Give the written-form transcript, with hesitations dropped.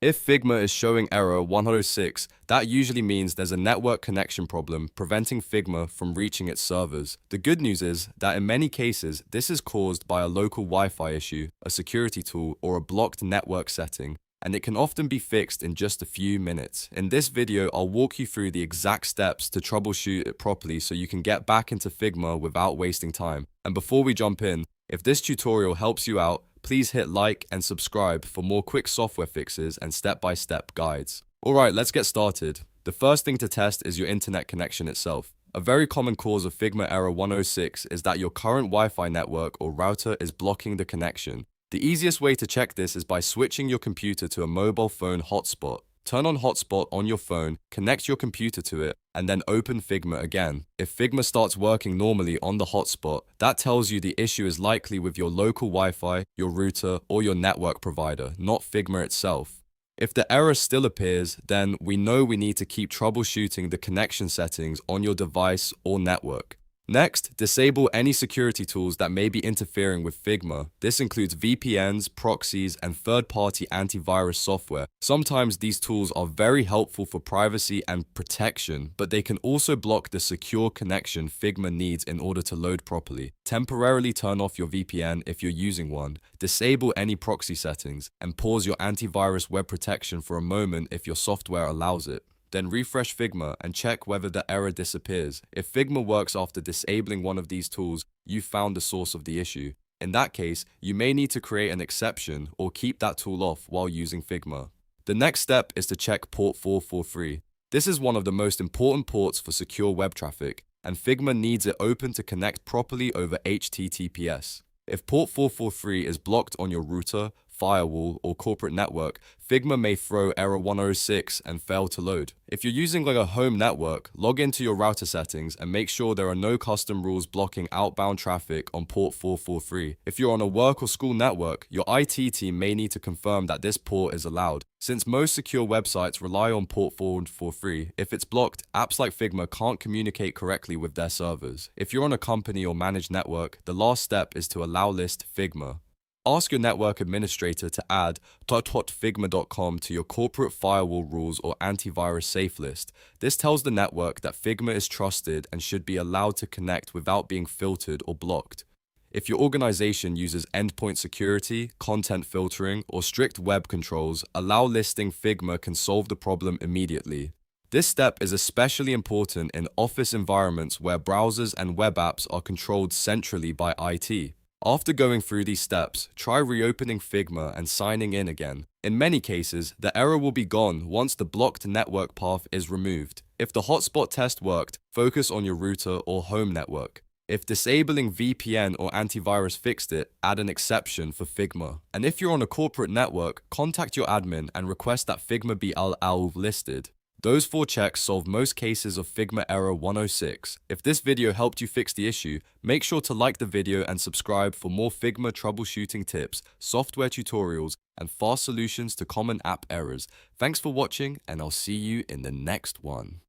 If Figma is showing error 106, that usually means there's a network connection problem preventing Figma from reaching its servers. The good news is that in many cases, this is caused by a local Wi-Fi issue, a security tool, or a blocked network setting, and it can often be fixed in just a few minutes. In this video, I'll walk you through the exact steps to troubleshoot it properly so you can get back into Figma without wasting time. And before we jump in, if this tutorial helps you out, please hit like and subscribe for more quick software fixes and step-by-step guides. Alright, let's get started. The first thing to test is your internet connection itself. A very common cause of Figma error 106 is that your current Wi-Fi network or router is blocking the connection. The easiest way to check this is by switching your computer to a mobile phone hotspot. Turn on hotspot on your phone, connect your computer to it, and then open Figma again. If Figma starts working normally on the hotspot, that tells you the issue is likely with your local Wi-Fi, your router, or your network provider, not Figma itself. If the error still appears, then we know we need to keep troubleshooting the connection settings on your device or network. Next, disable any security tools that may be interfering with Figma. This includes VPNs, proxies, and third-party antivirus software. Sometimes these tools are very helpful for privacy and protection, but they can also block the secure connection Figma needs in order to load properly. Temporarily turn off your VPN if you're using one, disable any proxy settings, and pause your antivirus web protection for a moment if your software allows it. Then refresh Figma and check whether the error disappears. If Figma works after disabling one of these tools, you found the source of the issue. In that case, you may need to create an exception or keep that tool off while using Figma. The next step is to check port 443. This is one of the most important ports for secure web traffic, and Figma needs it open to connect properly over HTTPS. If port 443 is blocked on your router, firewall, or corporate network, Figma may throw error 106 and fail to load. If you're using a home network, log into your router settings and make sure there are no custom rules blocking outbound traffic on port 443. If you're on a work or school network, your IT team may need to confirm that this port is allowed. Since most secure websites rely on port 443, if it's blocked, apps like Figma can't communicate correctly with their servers. If you're on a company or managed network, the last step is to Allowlist Figma. Ask your network administrator to add .figma.com to your corporate firewall rules or antivirus safe list. This tells the network that Figma is trusted and should be allowed to connect without being filtered or blocked. If your organization uses endpoint security, content filtering, or strict web controls, Allowlisting Figma can solve the problem immediately. This step is especially important in office environments where browsers and web apps are controlled centrally by IT. After going through these steps, try reopening Figma and signing in again. In many cases, the error will be gone once the blocked network path is removed. If the hotspot test worked, focus on your router or home network. If disabling VPN or antivirus fixed it, add an exception for Figma. And if you're on a corporate network, contact your admin and request that Figma be allowlisted. Those 4 checks solve most cases of Figma error 106. If this video helped you fix the issue, make sure to like the video and subscribe for more Figma troubleshooting tips, software tutorials, and fast solutions to common app errors. Thanks for watching, and I'll see you in the next one.